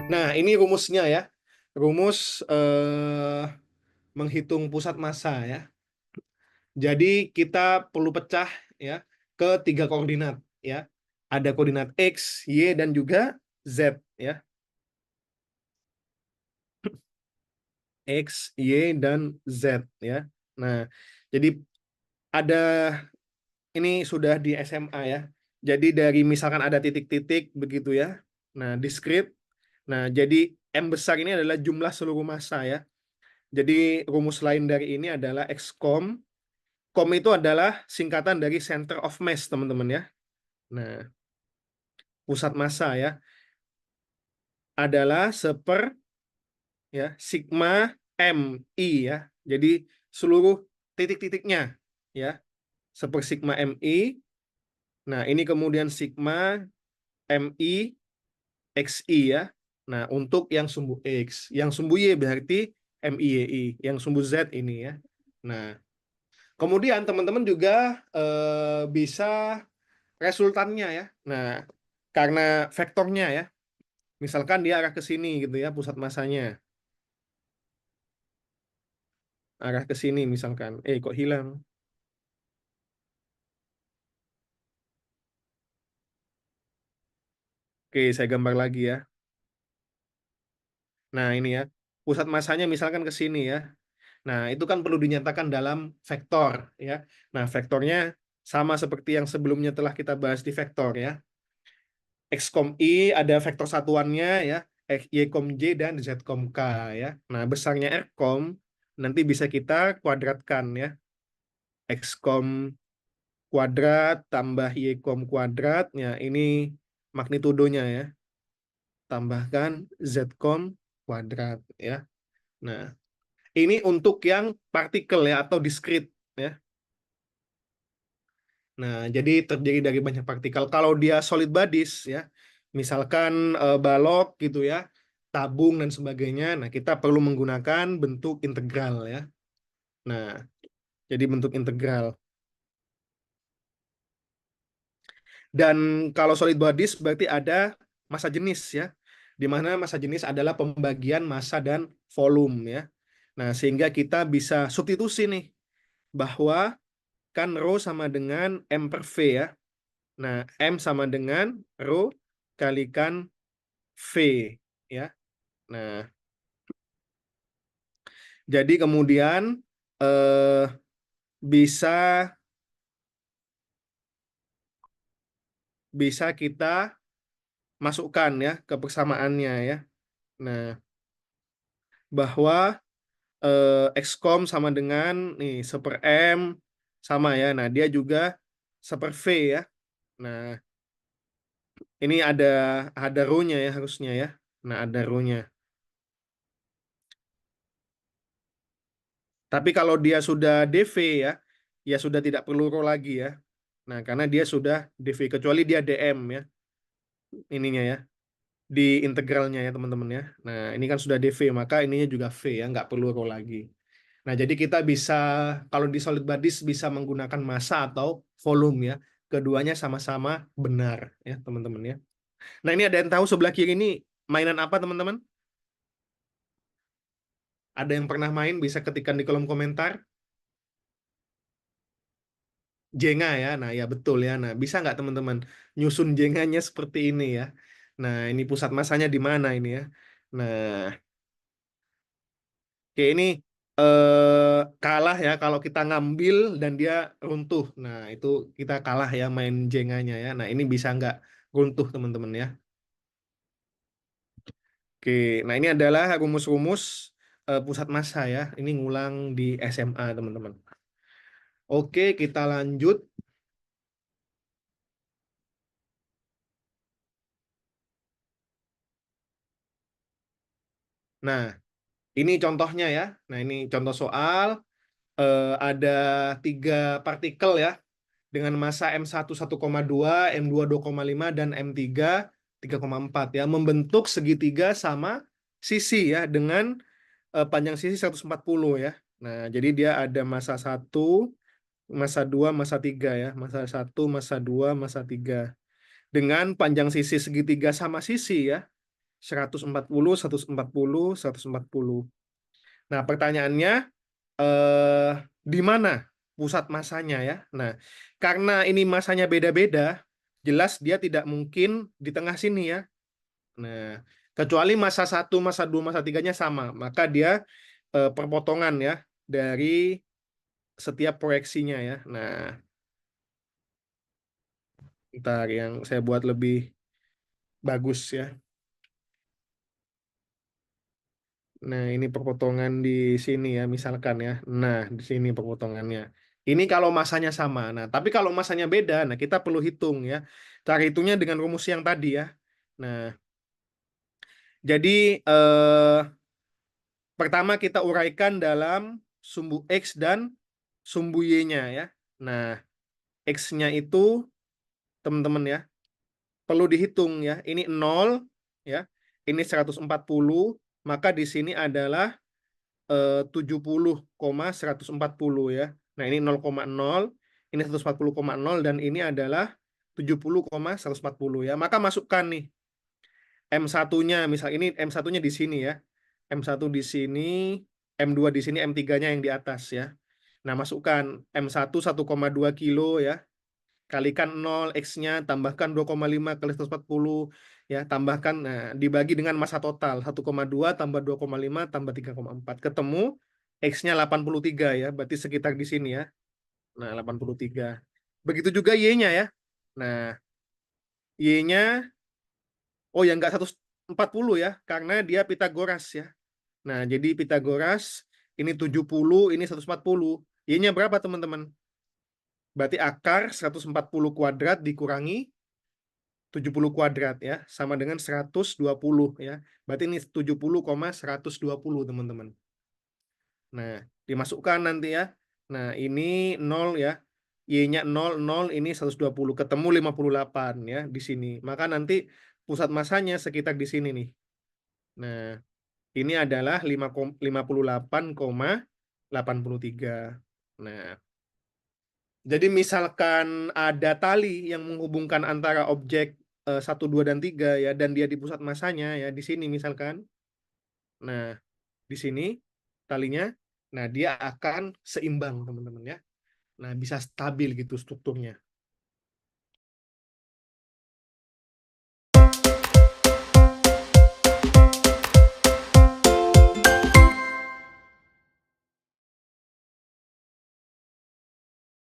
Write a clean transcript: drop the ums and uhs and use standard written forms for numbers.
Nah, ini rumusnya ya. Rumus menghitung pusat massa ya. Jadi kita perlu pecah ya ke 3 koordinat ya. Ada koordinat X, Y, dan juga Z ya. X, Y, dan Z ya. Nah, jadi ada ini sudah di SMA ya. Jadi dari misalkan ada titik-titik begitu ya. Nah, diskrit. Nah, jadi M besar ini adalah jumlah seluruh massa ya. Jadi rumus lain dari ini adalah XCOM. COM itu adalah singkatan dari center of mass, teman-teman ya. Nah, pusat massa ya adalah ya sigma MI ya. Jadi seluruh titik-titiknya ya, sigma MI. Nah, ini kemudian sigma MI XI ya. Nah, untuk yang sumbu X, yang sumbu Y berarti MIYI, yang sumbu Z ini ya. Nah, kemudian teman-teman juga bisa resultannya ya. Nah, karena vektornya ya. Misalkan dia arah ke sini gitu ya, pusat massanya. Arah ke sini misalkan. Kok hilang? Oke, saya gambar lagi ya. Nah, ini ya. Pusat massanya misalkan ke sini ya. Nah, itu kan perlu dinyatakan dalam vektor ya. Nah, vektornya sama seperti yang sebelumnya telah kita bahas di vektor ya. X, I ada vektor satuannya ya. Y, J, dan Z, K ya. Nah, besarnya R, nanti bisa kita kuadratkan ya. X, kuadrat tambah Y, kuadrat. Ya, ini magnitudonya ya. Tambahkan Z, kuadrat ya. Nah, ini untuk yang partikel ya atau diskrit ya. Nah, jadi terdiri dari banyak partikel. Kalau dia solid bodies ya, misalkan balok gitu ya, tabung dan sebagainya. Nah, kita perlu menggunakan bentuk integral ya. Nah, jadi bentuk integral. Dan kalau solid bodies berarti ada massa jenis ya, di mana massa jenis adalah pembagian massa dan volume ya. Nah, sehingga kita bisa substitusi nih bahwa kan rho sama dengan M per V ya. Nah, M sama dengan rho kalikan V ya. Nah, jadi kemudian eh, bisa bisa kita masukkan ya ke persamaannya ya. Nah, bahwa XCOM sama dengan nih seper M sama ya. Nah, dia juga seper V ya. Nah, ini ada rho-nya ya harusnya ya. Nah, ada rho-nya. Tapi kalau dia sudah DV ya, ya sudah tidak perlu rho lagi ya. Nah, karena dia sudah DV kecuali dia DM ya. Ininya ya. Di integralnya ya teman-teman ya. Nah, ini kan sudah DV, maka ininya juga V ya, nggak perlu rho lagi. Nah, jadi kita bisa, kalau di solid bodies bisa menggunakan massa atau volume ya. Keduanya sama-sama benar ya teman-teman ya. Nah, ini ada yang tahu sebelah kiri ini mainan apa teman-teman? Ada yang pernah main bisa ketikkan di kolom komentar. Jenga ya, nah ya betul ya. Nah, bisa nggak teman-teman nyusun jenganya seperti ini ya? Nah, ini pusat masanya di mana ini ya? Nah, oke ini kalah ya kalau kita ngambil dan dia runtuh. Nah, itu kita kalah ya main jenganya ya. Nah, ini bisa nggak runtuh teman-teman ya? Oke, nah ini adalah rumus-rumus pusat massa ya. Ini ngulang di SMA teman-teman. Oke, kita lanjut. Nah, ini contohnya ya. Nah, ini contoh soal. Ada 3 partikel ya dengan massa M1 1,2, M2 2,5, dan M3 3,4 ya membentuk segitiga sama sisi ya dengan panjang sisi 140 ya. Nah, jadi dia ada massa 1, massa 2, massa 3 ya. Massa 1, massa 2, massa 3 dengan panjang sisi segitiga sama sisi ya. 140, 140, 140. Nah, pertanyaannya di mana pusat masanya ya? Nah, karena ini masanya beda-beda, jelas dia tidak mungkin di tengah sini ya. Nah, kecuali masa 1, masa 2, masa 3-nya sama, maka dia perpotongan ya dari setiap proyeksinya ya. Nah, ntar yang saya buat lebih bagus ya. Nah, ini perpotongan di sini ya, misalkan ya. Nah, di sini perpotongannya. Ini kalau masanya sama. Nah, tapi kalau masanya beda, nah kita perlu hitung ya. Cara hitungnya dengan rumus yang tadi ya. Nah, jadi pertama kita uraikan dalam sumbu X dan sumbu Y-nya ya. Nah, X-nya itu, teman-teman ya, perlu dihitung ya. Ini 0 ya. Ini 140, maka di sini adalah 70,140 ya. Nah, ini 0,0, ini 140,0 dan ini adalah 70,140 ya. Maka masukkan nih M1-nya, misal ini M1-nya di sini ya. M1 di sini, M2 di sini, M3-nya yang di atas ya. Nah, masukkan M1 1,2 kilo ya. Kalikan 0, X-nya, tambahkan 2,5 kali 140 ya, tambahkan, nah, dibagi dengan massa total 1,2 tambah 2,5 tambah 3,4, ketemu X-nya 83 ya, berarti sekitar di sini ya. Nah, 83. Begitu juga Y-nya ya. Nah, Y-nya, oh ya, enggak 140 ya, karena dia Pitagoras ya. Nah, jadi Pitagoras ini 70, ini 140. Y-nya berapa teman-teman? Berarti akar 140 kuadrat dikurangi 70 kuadrat ya, sama dengan 120 ya. Berarti ini 70,120 teman-teman. Nah, dimasukkan nanti ya. Nah, ini 0 ya. Y-nya 0, 0, ini 120. Ketemu 58 ya di sini. Maka nanti pusat masanya sekitar di sini nih. Nah, ini adalah 58,83. Nah, jadi misalkan ada tali yang menghubungkan antara objek 1, 2, dan 3 ya, dan dia di pusat masanya ya, di sini misalkan. Nah, di sini talinya, nah dia akan seimbang teman-teman ya. Nah, bisa stabil gitu strukturnya.